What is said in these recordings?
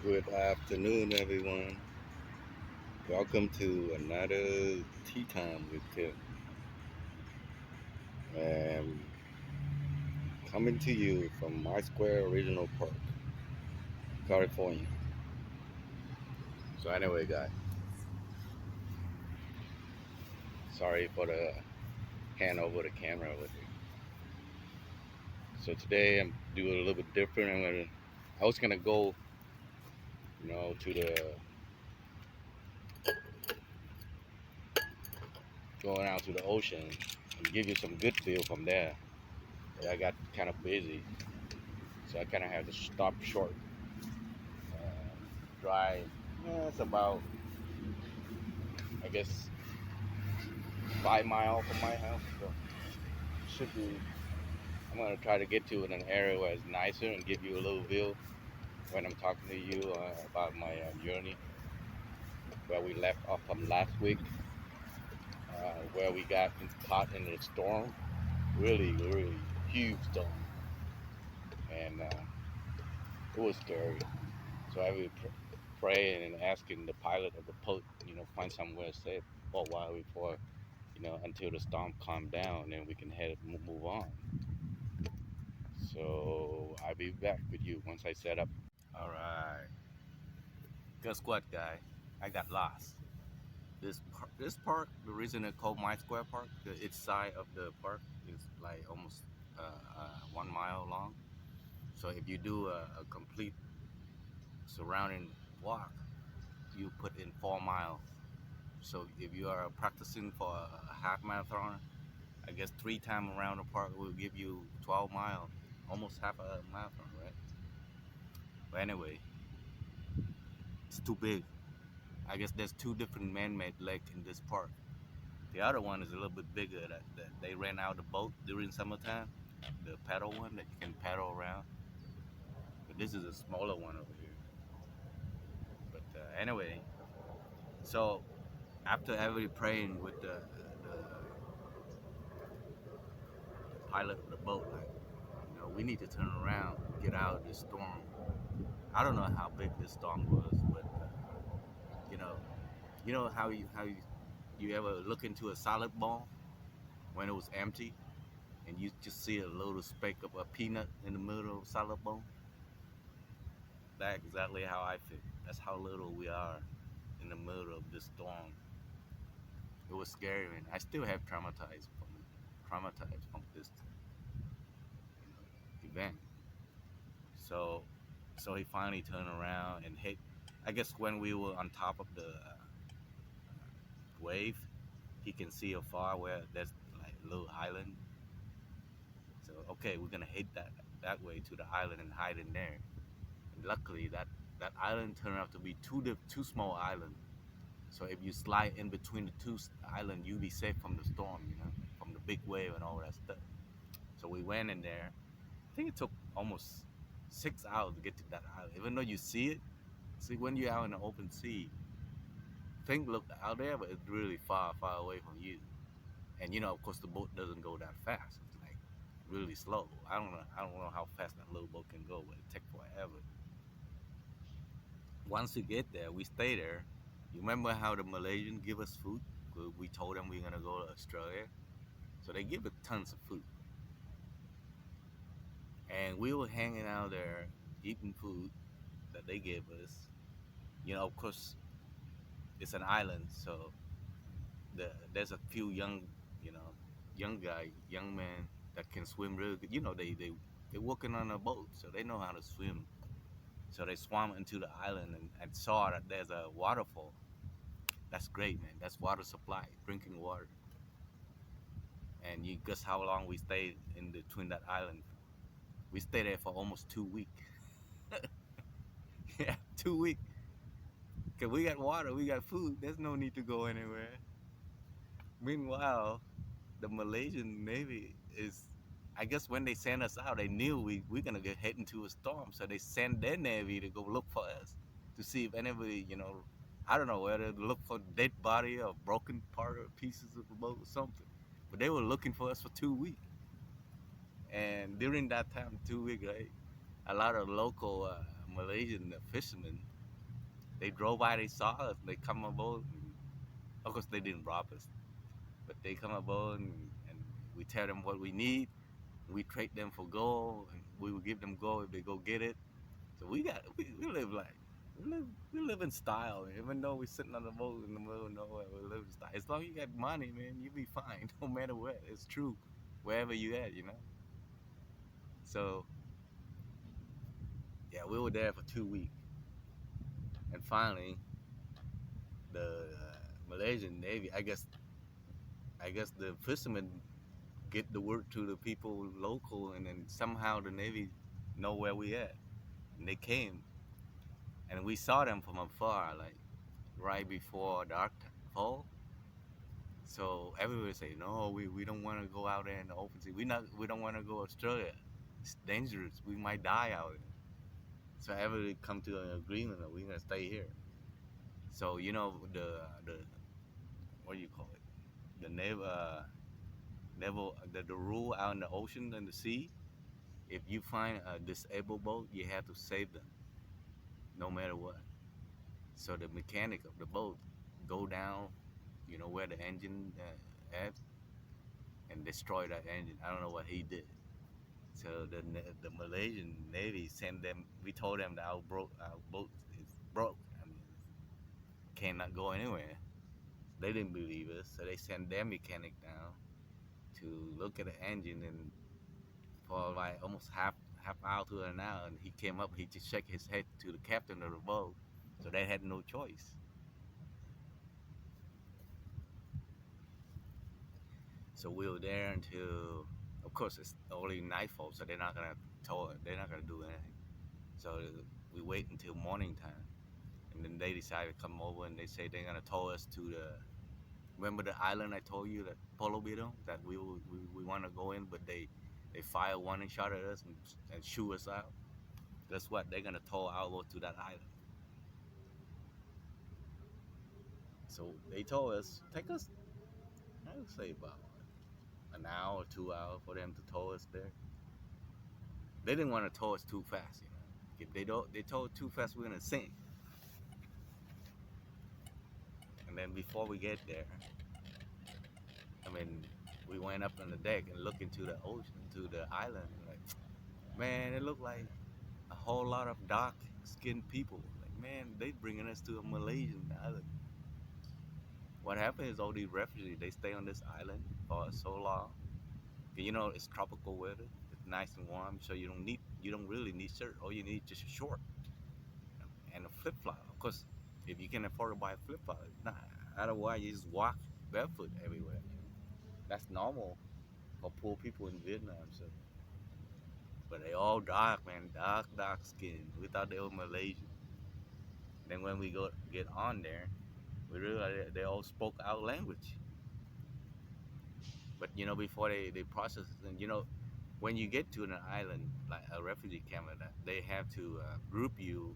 Good afternoon, everyone. Welcome to another Tea Time with Tim. And coming to you from my Square Regional Park, California. So anyway, guys, sorry for the hand over the camera with you. So today I'm doing a little bit different. I was gonna go, to the going out to the ocean and give you some good feel from there. But I got kind of busy, so I kind of had to stop short. Drive. Yeah, it's about, I guess, 5 miles from my house. So should be. I'm gonna try to get to an area where it's nicer and give you a little view when I'm talking to you about my journey, where we left off from last week, where we got caught in a storm, really, really huge storm, and it was scary. So I was praying and asking the pilot of the boat, find somewhere safe for a while before, until the storm calmed down and we can move on. So I'll be back with you once I set up. All right. Guess what, guy? I got lost. This park, the reason it's called My Square Park, its side of the park is like almost 1 mile long. So if you do a complete surrounding walk, you put in 4 miles. So if you are practicing for a half marathon, I guess 3 times around the park will give you 12 miles, almost half a marathon, right? But anyway, it's too big. I guess there's two different man-made lakes in this park. The other one is a little bit bigger that they rent out the boat during summertime, the paddle one that you can paddle around. But this is a smaller one over here. But anyway, so after every praying with the pilot of the boat, like, we need to turn around, get out of this storm. I don't know how big this storm was, but you know, you ever look into a salad bowl when it was empty, and you just see a little speck of a peanut in the middle of the salad bowl? That's exactly how I feel. That's how little we are in the middle of this storm. It was scary, man. I still have traumatized from this event. So, so he finally turned around and hit. I guess when we were on top of the wave, he can see afar where there's like a little island. So okay, we're gonna hit that way to the island and hide in there. And luckily, that island turned out to be two small islands. So if you slide in between the two islands, you be safe from the storm, from the big wave and all that stuff. So we went in there. I think it took almost 6 hours to get to that island. Even though you see when you're out in the open sea, things look out there, but it's really far, far away from you. And of course, the boat doesn't go that fast. It's like really slow. I don't know how fast that little boat can go, but it takes forever. Once we get there, we stay there. You remember how the Malaysians give us food? We told them we're gonna go to Australia, so they give us tons of food, and we were hanging out there eating food that they gave us. Of course, it's an island, so there's a few you know, young men that can swim really good. They're working on a boat, so they know how to swim. So they swam into the island and saw that there's a waterfall. That's great, man. That's water supply, drinking water. And you guess how long we stayed in between that island? We stayed there for almost 2 weeks. Yeah, 2 weeks. Cause we got water, we got food. There's no need to go anywhere. Meanwhile, the Malaysian Navy is, I guess when they sent us out, they knew we're gonna get hit into a storm, so they sent their Navy to go look for us to see if anybody, I don't know, whether to look for dead body or broken part or pieces of the boat or something. But they were looking for us for 2 weeks. And during that time, 2 weeks, right, a lot of local Malaysian fishermen, they drove by, they saw us, they come aboard. And of course, they didn't rob us, but they come aboard and we tell them what we need. We trade them for gold, and we will give them gold if they go get it. So we live like we live in style. Even though we're sitting on the boat in the middle of nowhere, we live in style. As long as you got money, man, you'll be fine. No matter what, it's true. Wherever you at, you know. So yeah, we were there for 2 weeks, and finally, the Malaysian Navy. I guess the fishermen get the word to the people local, and then somehow the Navy know where we at, and they came, and we saw them from afar, like right before dark fall. So everybody say, no, we don't want to go out there in the open sea. We don't want to go Australia. It's dangerous. We might die out there. So everybody come to an agreement that we're gonna stay here. So the what do you call it? The the rule out in the ocean and the sea. If you find a disabled boat, you have to save them, no matter what. So the mechanic of the boat go down, where the engine at, and destroy that engine. I don't know what he did. So the Malaysian Navy sent them. We told them that our boat is broke. I mean, cannot go anywhere. They didn't believe us, so they sent their mechanic down to look at the engine, and for like almost half hour to an hour, and he came up. He just shook his head to the captain of the boat, so they had no choice. So we were there until, of course, it's only nightfall, so they're not gonna tow it. They're not gonna do anything. So we wait until morning time, and then they decided to come over, and they say they're gonna tow us to the. Remember the island I told you, that Polo Bito, that we want to go in, but they fire warning shot at us and shoot us out. Guess what? They're gonna tow our boat to that island. So they told us take us, I would say about an hour or 2 hours for them to tow us there. They didn't want to tow us too fast, you know. If they tow us too fast, we're gonna sink. And then before we get there, I mean, we went up on the deck and looked into the ocean, to the island. Like, man, it looked like a whole lot of dark-skinned people. Like, man, they bringing us to a Malaysian island. What happened is all these refugees, they stay on this island for so long. It's tropical weather. It's nice and warm, so you don't really need shirt. All you need is just a short and a flip flop. Of course, if you can afford to buy a flip flop, nah. Otherwise, you just walk barefoot everywhere. That's normal for poor people in Vietnam. So, but they all dark, man, dark skin. We thought they were Malaysian. Then when we get on there, we realized they all spoke our language. But before they process it, and when you get to an island like a refugee camp, like that, they have to group you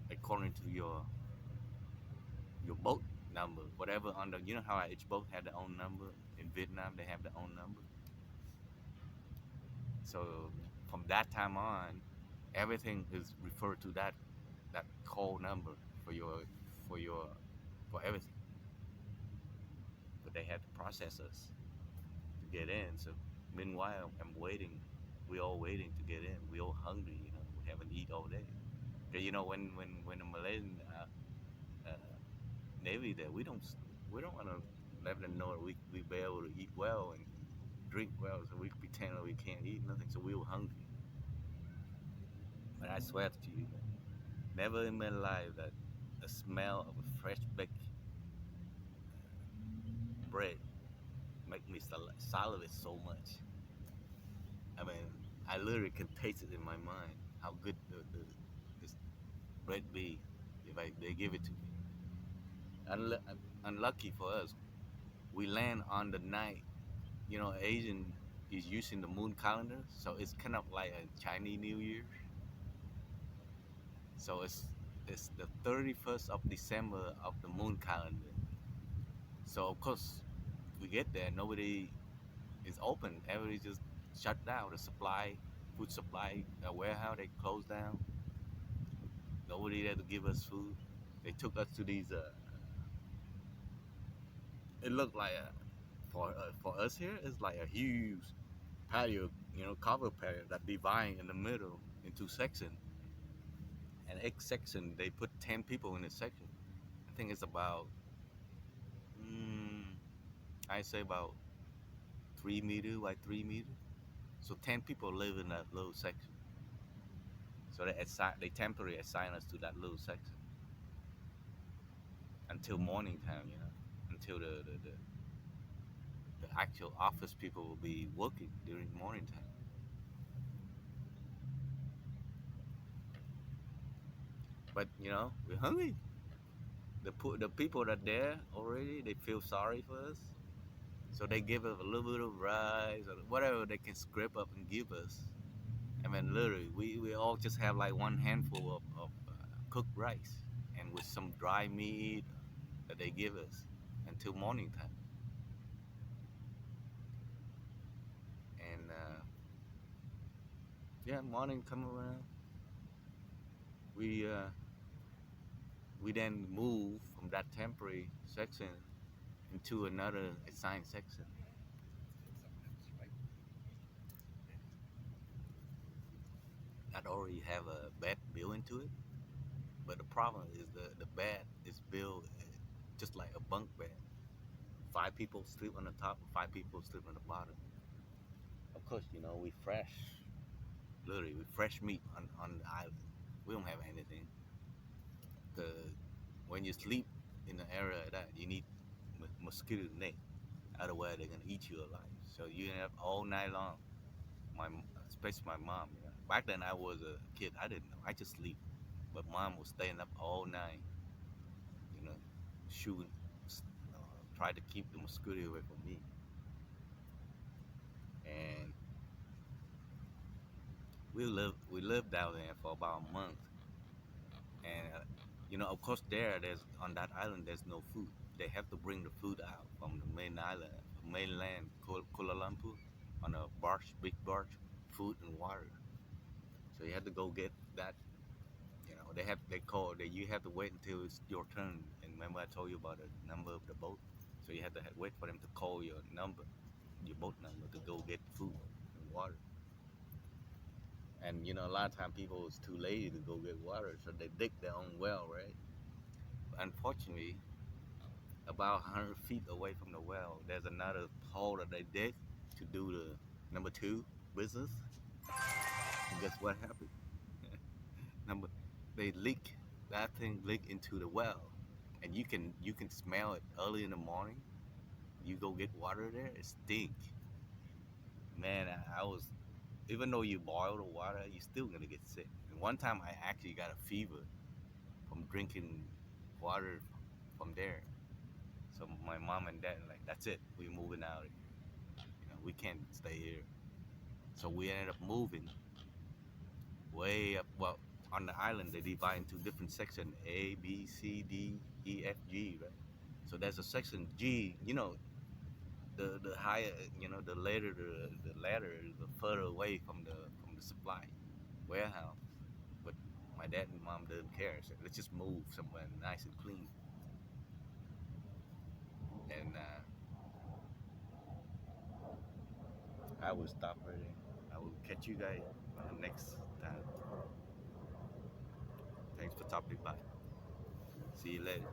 according to your boat number, whatever under. You know how each boat had their own number. In Vietnam, they have their own number. So from that time on, everything is referred to that call number for your for everything. But they had to process us to get in. So meanwhile, I'm waiting. We all waiting to get in. We all hungry. We haven't eat all day. 'Cause when the Malaysian Navy there, we don't want to let them know that we be able to eat well and drink well, so we pretend that we can't eat nothing. So we were hungry. But I swear to you, never in my life that the smell of a fresh baked bread make me salivate so much. I mean, I literally can taste it in my mind how good this bread be if they give it to me. Unlucky for us, we land on the night. Asian is using the moon calendar, so it's kind of like a Chinese New Year. So it's the 31st of December of the moon calendar. So of course we get there, nobody is open. Everybody just shut down. The food supply, warehouse, they closed down. Nobody there to give us food. They took us to these. It looked like for us here, it's like a huge patio, cover patio that divide in the middle into section. And each section they put 10 people in a section. I think it's about, mm, I say about 3 meter by 3 meter. So 10 people live in that little section. So they temporarily assign us to that little section until morning time, until the actual office people will be working during morning time. But we're hungry. The people that there already, they feel sorry for us, so they give us a little bit of rice or whatever they can scrape up and give us. I mean, literally, we all just have like one handful of cooked rice and with some dry meat that they give us until morning time. And yeah, morning come around, we uh, we then move from that temporary section into another assigned section that already have a bed built into it. But the problem is the bed is built just like a bunk bed. 5 people sleep on the top, 5 people sleep on the bottom. Of course, we fresh, literally, we fresh meat on the island. We don't have anything. Cause when you sleep in an area like that, you need mosquito net. Otherwise, they're gonna eat you alive. So you have all night long. My, especially my mom. Back then, I was a kid. I didn't know. I just sleep. But mom was staying up all night. You know, shooting, try to keep the mosquito away from me. And we lived down there for about a month. And of course, there's on that island, there's no food. They have to bring the food out from the main island, mainland Kuala Lumpur, on a barge, big barge, food and water. So you have to go get that. They you have to wait until it's your turn. And remember, I told you about the number of the boat. So you have to wait for them to call your number, your boat number, to go get food and water. And a lot of time people is too lazy to go get water, so they dig their own well, right? Unfortunately, about 100 feet away from the well, there's another hole that they dig to do the number two business. And guess what happened? Number, they leak that thing leak into the well, and you can smell it early in the morning. You go get water there, it stink. Man, I was, even though you boil the water, you're still gonna get sick. And one time I actually got a fever from drinking water from there. So my mom and dad like, that's it, we moving out of here. We can't stay here. So we ended up moving way up. Well, on the island they divide into different sections: A, B, C, D, E, F, G, right? So there's a section G. The higher, the later the ladder, the further away from the supply warehouse. But my dad and mom didn't care. So let's just move somewhere nice and clean. And I will stop right there. I will catch you guys next time. Thanks for stopping by. See you later.